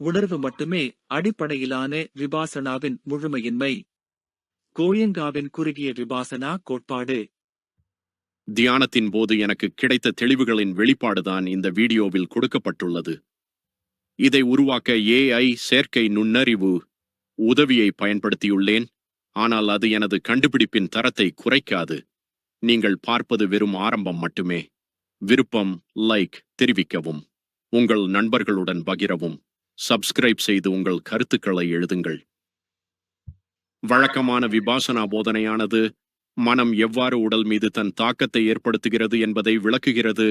உணர்வு மட்டுமே அடிப்படையிலான விபாசனாவின் முழுமையின்மை. கோயங்காவின் குறுகிய விபாசனா கோட்பாடு. தியானத்தின் போது எனக்கு கிடைத்த தெளிவுகளின் வெளிப்பாடுதான் இந்த வீடியோவில் கொடுக்கப்பட்டுள்ளது. இதை உருவாக்க AI செயற்கை நுண்ணறிவு உதவியை பயன்படுத்தியுள்ளேன். ஆனால் அது எனது கண்டுபிடிப்பின் தரத்தை குறைக்காது. நீங்கள் பார்ப்பது வெறும் ஆரம்பம் மட்டுமே. விருப்பம், லைக் தெரிவிக்கவும், உங்கள் நண்பர்களுடன் பகிரவும், சப்ஸ்கிரைப் செய்து உங்கள் கருத்துக்களை எழுதுங்கள். வழக்கமான விபாசனா போதனையானது மனம் எவ்வாறு உடல் மீது தன் தாக்கத்தை ஏற்படுத்துகிறது என்பதை விளக்குகிறது.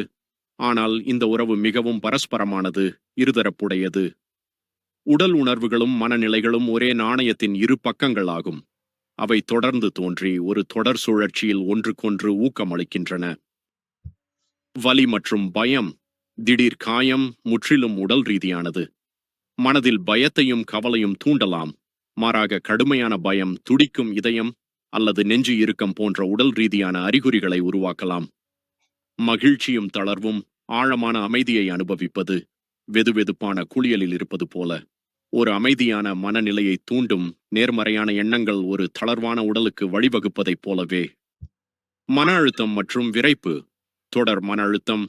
ஆனால் இந்த உறவு மிகவும் பரஸ்பரமானது, இருதரப்புடையது. உடல் உணர்வுகளும் மனநிலைகளும் ஒரே நாணயத்தின் இரு பக்கங்களாகும். அவை தொடர்ந்து தோன்றி ஒரு தொடர் சுழற்சியில் ஒன்றுக்கொன்று ஊக்கமளிக்கின்றன. வலி மற்றும் பயம், திடீர் காயம் முற்றிலும் உடல் ரீதியானது. மனதில் பயத்தையும் கவலையும் தூண்டலாம். மாறாக கடுமையான பயம் துடிக்கும் இதயம் அல்லது நெஞ்சு இறுக்கம் போன்ற உடல் ரீதியான அறிகுறிகளை உருவாக்கலாம். மகிழ்ச்சியும் தளர்வும் ஆழமான அமைதியை அனுபவிப்பது, வெதுவெதுப்பான குளியலில் இருப்பது போல. ஒரு அமைதியான மனநிலையை தூண்டும் நேர்மறையான எண்ணங்கள் ஒரு தளர்வான உடலுக்கு வழிவகுப்பதைப் போலவே. மன அழுத்தம் மற்றும் விரைப்பு. தொடர் மன அழுத்தம்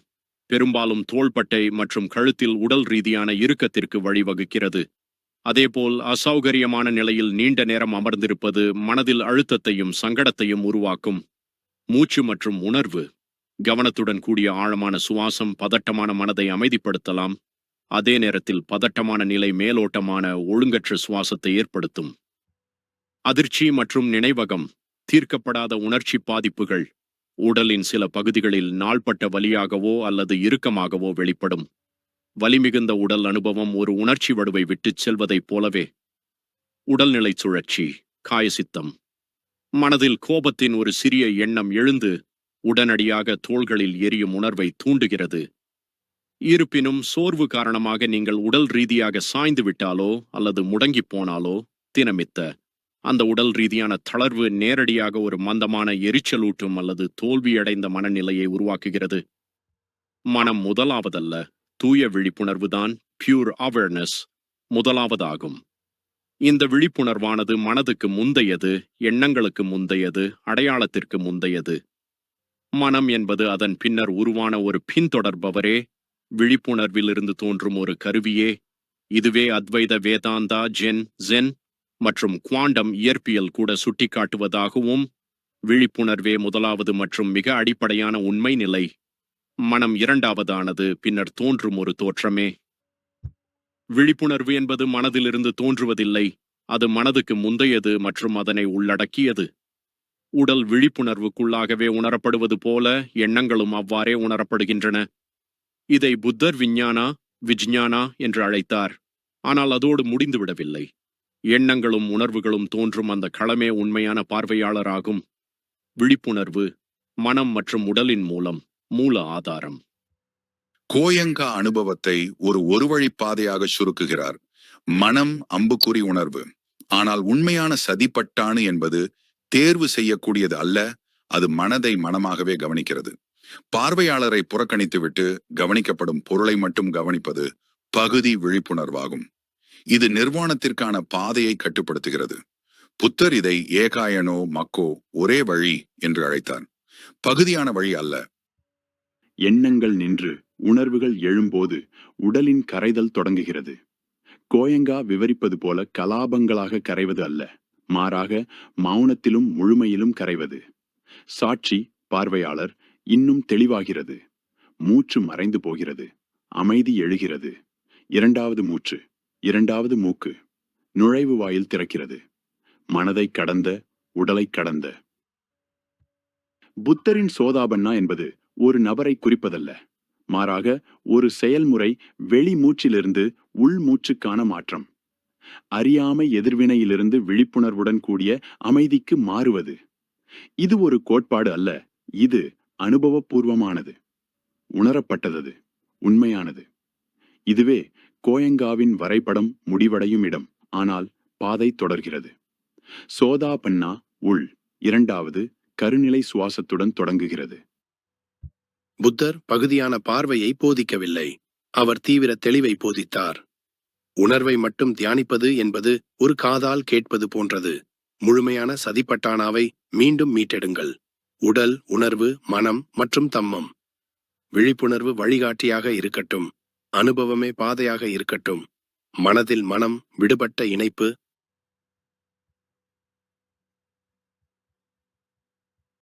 பெரும்பாலும் தோள்பட்டை மற்றும் கழுத்தில் உடல் ரீதியான இறுக்கத்திற்கு வழிவகுக்கிறது. அதேபோல் அசௌகரியமான நிலையில் நீண்ட நேரம் அமர்ந்திருப்பது மனதில் அழுத்தத்தையும் சங்கடத்தையும் உருவாக்கும். மூச்சு மற்றும் உணர்வு. கவனத்துடன் கூடிய ஆழமான சுவாசம் பதட்டமான மனதை அமைதிப்படுத்தலாம். அதே நேரத்தில் பதட்டமான நிலை மேலோட்டமான ஒழுங்கற்ற சுவாசத்தை ஏற்படுத்தும். அதிர்ச்சி மற்றும் நினைவகம். தீர்க்கப்படாத உணர்ச்சி பாதிப்புகள் உடலின் சில பகுதிகளில் நாள்பட்ட வலியாகவோ அல்லது இறுக்கமாகவோ வெளிப்படும். வலிமிகுந்த உடல் அனுபவம் ஒரு உணர்ச்சி வடுவை விட்டுச் செல்வதைப் போலவே. உடல்நிலை சுழற்சி, காயசித்தம். மனதில் கோபத்தின் ஒரு சிறிய எண்ணம் எழுந்து உடனடியாக தோள்களில் எரியும் உணர்வை தூண்டுகிறது. இருப்பினும் சோர்வு காரணமாக நீங்கள் உடல் ரீதியாக சாய்ந்து விட்டாலோ அல்லது முடங்கி போனாலோ தினமித்த அந்த உடல் ரீதியான தளர்வு நேரடியாக ஒரு மந்தமான எரிச்சலூட்டும் அல்லது தோல்வியடைந்த மனநிலையை உருவாக்குகிறது. மனம் முதலாவதல்ல, தூய விழிப்புணர்வுதான், பியூர் அவேர்னஸ், முதலாவதாகும். இந்த விழிப்புணர்வானது மனதுக்கு முந்தையது, எண்ணங்களுக்கு முந்தையது, அடையாளத்திற்கு முந்தையது. மனம் என்பது அதன் பின்னர் உருவான ஒரு பின்தொடர்பவரே, விழிப்புணர்விலிருந்து தோன்றும் ஒரு கருவியே. இதுவே அத்வைத வேதாந்தா, ஜென் மற்றும் குவாண்டம் இயற்பியல் கூட சுட்டிக்காட்டுவதாகவும், விழிப்புணர்வே முதலாவது மற்றும் மிக அடிப்படையான உண்மை நிலை. மனம் இரண்டாவதானது, பின்னர் தோன்றும் ஒரு தோற்றமே. விழிப்புணர்வு என்பது மனதிலிருந்து தோன்றுவதில்லை, அது மனதுக்கு முந்தையது மற்றும் அதனை உள்ளடக்கியது. உடல் விழிப்புணர்வுக்குள்ளாகவே உணரப்படுவது போல எண்ணங்களும் அவ்வாறே உணரப்படுகின்றன. இதை புத்தர் விஜ்ஞானா என்று அழைத்தார். ஆனால் அதோடு முடிந்துவிடவில்லை. எண்ணங்களும் உணர்வுகளும் தோன்றும் அந்த களமே உண்மையான பார்வையாளராகும். விழிப்புணர்வு மனம் மற்றும் உடலின் மூல ஆதாரம். கோயங்கா அனுபவத்தை ஒரு வழிப்பாதையாக சுருக்குகிறார். மனம் அம்புக்குறி உணர்வு. ஆனால் உண்மையான சதிப்பட்டாணு என்பது தேர்வு செய்யக்கூடியது அல்ல, அது மனதை மனமாகவே கவனிக்கிறது. பார்வையாளரை புறக்கணித்துவிட்டு கவனிக்கப்படும் பொருளை மட்டும் கவனிப்பது பகுதி விழிப்புணர்வாகும். இது நிர்வாணத்திற்கான பாதையை கட்டுப்படுத்துகிறது. புத்தர் இதை ஏகாயனோ மக்கோ, ஒரே வழி என்று அழைத்தார். பகுதியான வழி அல்ல. எண்ணங்கள் நின்று உணர்வுகள் எழும்போது உடலின் கரைதல் தொடங்குகிறது. கோயங்கா விவரிப்பது போல கலாபங்களாக கரைவது அல்ல, மாறாக மௌனத்திலும் முழுமையிலும் கரைவது. சாட்சி பார்வையாளர் இன்னும் தெளிவாகிறது. மூச்சு மறைந்து போகிறது, அமைதி எழுகிறது. இரண்டாவது மூச்சு, இரண்டாவது மூக்கு, நுழைவு வாயில் திறக்கிறது. மனதை கடந்த, உடலை கடந்த. புத்தரின் சோதாபன்னா என்பது ஒரு நபரை குறிப்பதல்ல, மாறாக ஒரு செயல்முறை வெளி மூச்சிலிருந்து உள் மூச்சுக்கான மாற்றம். அறியாமை எதிர்வினையிலிருந்து விழிப்புணர்வுடன் கூடிய அமைதிக்கு மாறுவது. இது ஒரு கோட்பாடு அல்ல, இது அனுபவபூர்வமானது, உணரப்பட்டது, உண்மையானது. இதுவே கோயங்காவின் வரைபடம் முடிவடையும் இடம். ஆனால் பாதை தொடர்கிறது. சோதாபன்னா உள், இரண்டாவது கருநிலை சுவாசத்துடன் தொடங்குகிறது. புத்தர் பகுதியான பார்வையை போதிக்கவில்லை, அவர் தீவிர தெளிவை போதித்தார். உணர்வை மட்டும் தியானிப்பது என்பது ஒரு காதால் கேட்பது போன்றது. முழுமையான சதிப்பட்டானாவை மீண்டும் மீட்டெடுங்கள். உடல், உணர்வு, மனம் மற்றும் தம்மம். விழிப்புணர்வு வழிகாட்டியாக இருக்கட்டும். அனுபவமே பாதையாக இருக்கட்டும். மனதில் மனம், விடுபட்ட இணைப்பு,